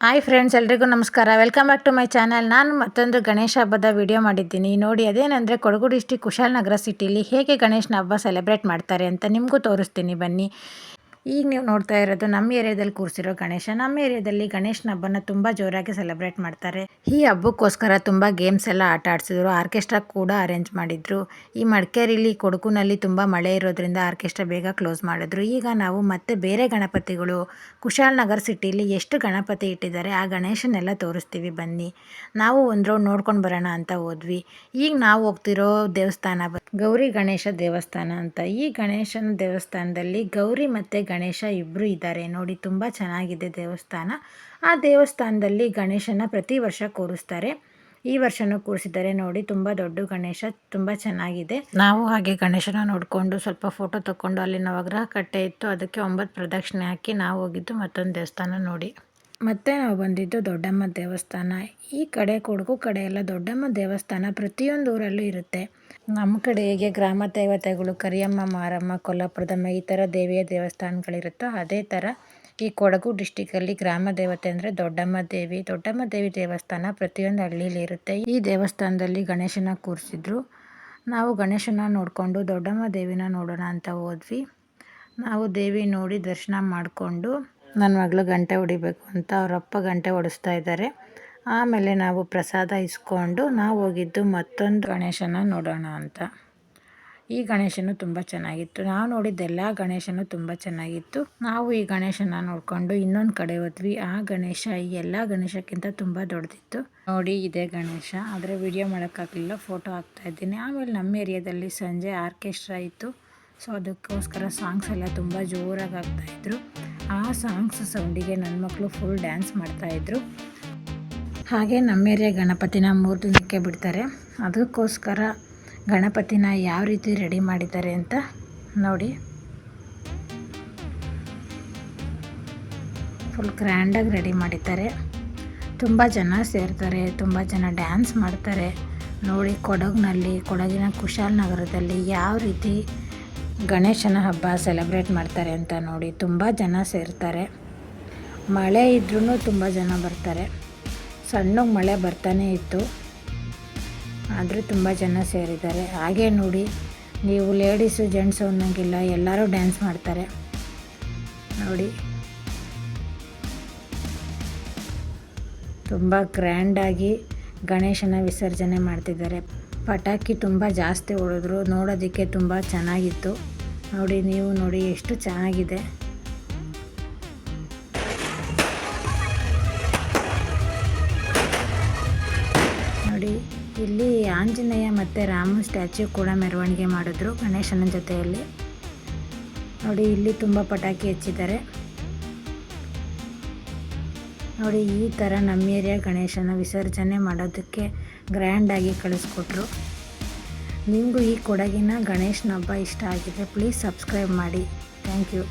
Hi friends, ಎಲ್ರಿಗೂ ನಮಸ್ಕಾರ. Welcome back to my channel. ನಾನು ಮತ್ತೊಂದು ಗಣೇಶ ಹಬ್ಬದ ವಿಡಿಯೋ ಮಾಡಿದ್ದೀನಿ ನೋಡಿ. ಅದೇನೆಂದರೆ ಕೊಡಗು ಡಿಸ್ಟಿಕ್ ಕುಶಾಲನಗರ ಸಿಟಿಲಿ ಹೇಗೆ ಗಣೇಶನ ಹಬ್ಬ ಸೆಲೆಬ್ರೇಟ್ ಮಾಡ್ತಾರೆ ಅಂತ ನಿಮಗೂ ತೋರಿಸ್ತೀನಿ ಬನ್ನಿ. ಈಗ ನೀವು ನೋಡ್ತಾ ಇರೋದು ನಮ್ಮ ಏರಿಯಾದಲ್ಲಿ ಕೂರಿಸಿರೋ ಗಣೇಶ. ನಮ್ಮ ಏರಿಯಾದಲ್ಲಿ ಗಣೇಶನ ಹಬ್ಬನ ತುಂಬ ಜೋರಾಗಿ ಸೆಲೆಬ್ರೇಟ್ ಮಾಡ್ತಾರೆ. ಈ ಹಬ್ಬಕ್ಕೋಸ್ಕರ ತುಂಬ ಗೇಮ್ಸ್ ಎಲ್ಲ ಆಟ ಆಡಿಸಿದ್ರು, ಆರ್ಕೆಸ್ಟ್ರಾ ಕೂಡ ಅರೇಂಜ್ ಮಾಡಿದ್ರು. ಈ ಮಡಿಕೇರಿಲಿ ಕೊಡಗುನಲ್ಲಿ ತುಂಬ ಮಳೆ ಇರೋದ್ರಿಂದ ಆರ್ಕೆಸ್ಟ್ರಾ ಬೇಗ ಕ್ಲೋಸ್ ಮಾಡಿದ್ರು. ಈಗ ನಾವು ಮತ್ತೆ ಬೇರೆ ಗಣಪತಿಗಳು ಕುಶಾಲನಗರ ಸಿಟಿಲಿ ಎಷ್ಟು ಗಣಪತಿ ಇಟ್ಟಿದ್ದಾರೆ ಆ ಗಣೇಶನೆಲ್ಲ ತೋರಿಸ್ತೀವಿ ಬನ್ನಿ. ನಾವು ಒಂದು ರೌಂಡ್ ನೋಡ್ಕೊಂಡು ಬರೋಣ ಅಂತ ಹೋದ್ವಿ. ಈಗ ನಾವು ಹೋಗ್ತಿರೋ ದೇವಸ್ಥಾನ ಗೌರಿ ಗಣೇಶ ದೇವಸ್ಥಾನ ಅಂತ. ಈ ಗಣೇಶನ ದೇವಸ್ಥಾನದಲ್ಲಿ ಗೌರಿ ಮತ್ತು ಗಣೇಶ ಇಬ್ಬರು ಇದ್ದಾರೆ ನೋಡಿ. ತುಂಬ ಚೆನ್ನಾಗಿದೆ ದೇವಸ್ಥಾನ. ಆ ದೇವಸ್ಥಾನದಲ್ಲಿ ಗಣೇಶನ ಪ್ರತಿ ವರ್ಷ ಕೂರಿಸ್ತಾರೆ. ಈ ವರ್ಷನೂ ಕೂರಿಸಿದ್ದಾರೆ ನೋಡಿ. ತುಂಬ ದೊಡ್ಡ ಗಣೇಶ, ತುಂಬ ಚೆನ್ನಾಗಿದೆ. ನಾವು ಹಾಗೆ ಗಣೇಶನ ನೋಡಿಕೊಂಡು ಸ್ವಲ್ಪ ಫೋಟೋ ತಗೊಂಡು ಅಲ್ಲಿ ನವಗ್ರಹ ಕಟ್ಟೆ ಇತ್ತು, ಅದಕ್ಕೆ 9 ಪ್ರದಕ್ಷಿಣೆ ಹಾಕಿ ನಾವು ಹೋಗಿದ್ದು ಮತ್ತೊಂದು ದೇವಸ್ಥಾನ ನೋಡಿ. ಮತ್ತೆ ನಾವು ಬಂದಿದ್ದು ದೊಡ್ಡಮ್ಮ ದೇವಸ್ಥಾನ. ಈ ಕಡೆ ಕೊಡಗು ಕಡೆ ಎಲ್ಲ ದೊಡ್ಡಮ್ಮ ದೇವಸ್ಥಾನ ಪ್ರತಿಯೊಂದು ಊರಲ್ಲೂ ಇರುತ್ತೆ. ನಮ್ಮ ಕಡೆ ಹೇಗೆ ಗ್ರಾಮ ದೇವತೆಗಳು ಕರಿಯಮ್ಮ, ಮಾರಮ್ಮ, ಕೊಲ್ಲಾಪುರದಮ್ಮ ಈ ಥರ ದೇವಿಯ ದೇವಸ್ಥಾನಗಳಿರುತ್ತೋ ಅದೇ ಥರ ಈ ಕೊಡಗು ಡಿಸ್ಟಿಕಲ್ಲಿ ಗ್ರಾಮ ದೇವತೆ ಅಂದರೆ ದೊಡ್ಡಮ್ಮ ದೇವಿ. ದೊಡ್ಡಮ್ಮ ದೇವಿ ದೇವಸ್ಥಾನ ಪ್ರತಿಯೊಂದು ಹಳ್ಳಿಲಿ ಇರುತ್ತೆ. ಈ ದೇವಸ್ಥಾನದಲ್ಲಿ ಗಣೇಶನ ಕೂರಿಸಿದ್ರು. ನಾವು ಗಣೇಶನ ನೋಡಿಕೊಂಡು ದೊಡ್ಡಮ್ಮ ದೇವಿನ ನೋಡೋಣ ಅಂತ ಹೋದ್ವಿ. ನಾವು ದೇವಿ ನೋಡಿ ದರ್ಶನ ಮಾಡಿಕೊಂಡು ನನ್ನ ಮಗಳು ಗಂಟೆ ಹೊಡಿಬೇಕು ಅಂತ ಅವರಪ್ಪ ಗಂಟೆ ಹೊಡಿಸ್ತಾ ಇದ್ದಾರೆ. ಆಮೇಲೆ ನಾವು ಪ್ರಸಾದ ಇಸ್ಕೊಂಡು ನಾವು ಹೋಗಿದ್ದು ಮತ್ತೊಂದು ಗಣೇಶನ ನೋಡೋಣ ಅಂತ. ಈ ಗಣೇಶನು ತುಂಬ ಚೆನ್ನಾಗಿತ್ತು. ನಾವು ನೋಡಿದ್ದೆಲ್ಲ ಗಣೇಶನು ತುಂಬ ಚೆನ್ನಾಗಿತ್ತು. ನಾವು ಈ ಗಣೇಶನ ನೋಡಿಕೊಂಡು ಇನ್ನೊಂದು ಕಡೆ ಹೋದ್ವಿ. ಆ ಗಣೇಶ ಈ ಎಲ್ಲ ಗಣೇಶಕ್ಕಿಂತ ತುಂಬ ದೊಡ್ಡದಿತ್ತು ನೋಡಿ. ಇದೇ ಗಣೇಶ, ಆದರೆ ವಿಡಿಯೋ ಮಾಡೋಕ್ಕಾಗಲಿಲ್ಲ, ಫೋಟೋ ಹಾಕ್ತಾಯಿದ್ದೀನಿ. ಆಮೇಲೆ ನಮ್ಮ ಏರಿಯಾದಲ್ಲಿ ಸಂಜೆ ಆರ್ಕೆಸ್ಟ್ರಾ ಇತ್ತು. ಸೊ ಅದಕ್ಕೋಸ್ಕರ ಸಾಂಗ್ಸ್ ಎಲ್ಲ ತುಂಬ ಜೋರಾಗಿ ಆಗ್ತಾಯಿದ್ರು. ಆ ಸಾಂಗ್ಸ್ ಸೌಂಡಿಗೆ ನನ್ನ ಮಕ್ಕಳು ಫುಲ್ ಡ್ಯಾನ್ಸ್ ಮಾಡ್ತಾಯಿದ್ರು. ಹಾಗೆ ನಮ್ಮ ಏರಿಯಾ ಗಣಪತಿನ 3 ದಿನಕ್ಕೆ ಬಿಡ್ತಾರೆ. ಅದಕ್ಕೋಸ್ಕರ ಗಣಪತಿನ ಯಾವ ರೀತಿ ರೆಡಿ ಮಾಡಿದ್ದಾರೆ ಅಂತ ನೋಡಿ. ಫುಲ್ ಗ್ರ್ಯಾಂಡಾಗಿ ರೆಡಿ ಮಾಡಿದ್ದಾರೆ. ತುಂಬ ಜನ ಸೇರ್ತಾರೆ, ತುಂಬ ಜನ ಡ್ಯಾನ್ಸ್ ಮಾಡ್ತಾರೆ ನೋಡಿ. ಕೊಡಗಿನ ಕುಶಾಲನಗರದಲ್ಲಿ ಯಾವ ರೀತಿ ಗಣೇಶನ ಹಬ್ಬ ಸೆಲೆಬ್ರೇಟ್ ಮಾಡ್ತಾರೆ ಅಂತ ನೋಡಿ. ತುಂಬ ಜನ ಸೇರ್ತಾರೆ. ಮಳೆ ಇದ್ರೂ ತುಂಬ ಜನ ಬರ್ತಾರೆ. ಸಣ್ಣಗೆ ಮಳೆ ಬರ್ತಾನೆ ಇತ್ತು, ಆದರೆ ತುಂಬ ಜನ ಸೇರಿದ್ದಾರೆ. ಹಾಗೆ ನೋಡಿ, ನೀವು ಲೇಡೀಸು ಜೆಂಟ್ಸು ಅನ್ನೋಂಗಿಲ್ಲ, ಎಲ್ಲರೂ ಡ್ಯಾನ್ಸ್ ಮಾಡ್ತಾರೆ ನೋಡಿ. ತುಂಬ ಗ್ರ್ಯಾಂಡಾಗಿ ಗಣೇಶನ ವಿಸರ್ಜನೆ ಮಾಡ್ತಿದ್ದಾರೆ. ಪಟಾಕಿ ತುಂಬ ಜಾಸ್ತಿ ಹೊಡೆದ್ರು, ನೋಡೋದಕ್ಕೆ ತುಂಬ ಚೆನ್ನಾಗಿತ್ತು ನೋಡಿ. ನೀವು ನೋಡಿ ಎಷ್ಟು ಚೆನ್ನಾಗಿದೆ ನೋಡಿ. ಇಲ್ಲಿ ಆಂಜನೇಯ ಮತ್ತು ರಾಮನ ಸ್ಟ್ಯಾಚ್ಯೂ ಕೂಡ ಮೆರವಣಿಗೆ ಮಾಡಿದ್ರು ಗಣೇಶನ ಜೊತೆಯಲ್ಲಿ ನೋಡಿ. ಇಲ್ಲಿ ತುಂಬ ಪಟಾಕಿ ಹಚ್ಚಿದ್ದಾರೆ ನೋಡಿ. ಈ ಥರ ನಮ್ಮ ಏರಿಯಾ ಗಣೇಶನ ವಿಸರ್ಜನೆ ಮಾಡೋದಕ್ಕೆ ಗ್ರ್ಯಾಂಡಾಗಿ ಕಳಿಸ್ಕೊಟ್ರು. ನಿಮಗೂ ಈ ಕೊಡಗಿನ ಗಣೇಶನ ಹಬ್ಬ ಇಷ್ಟ ಆಗಿದ್ರೆ ಪ್ಲೀಸ್ ಸಬ್ಸ್ಕ್ರೈಬ್ ಮಾಡಿ. Thank you.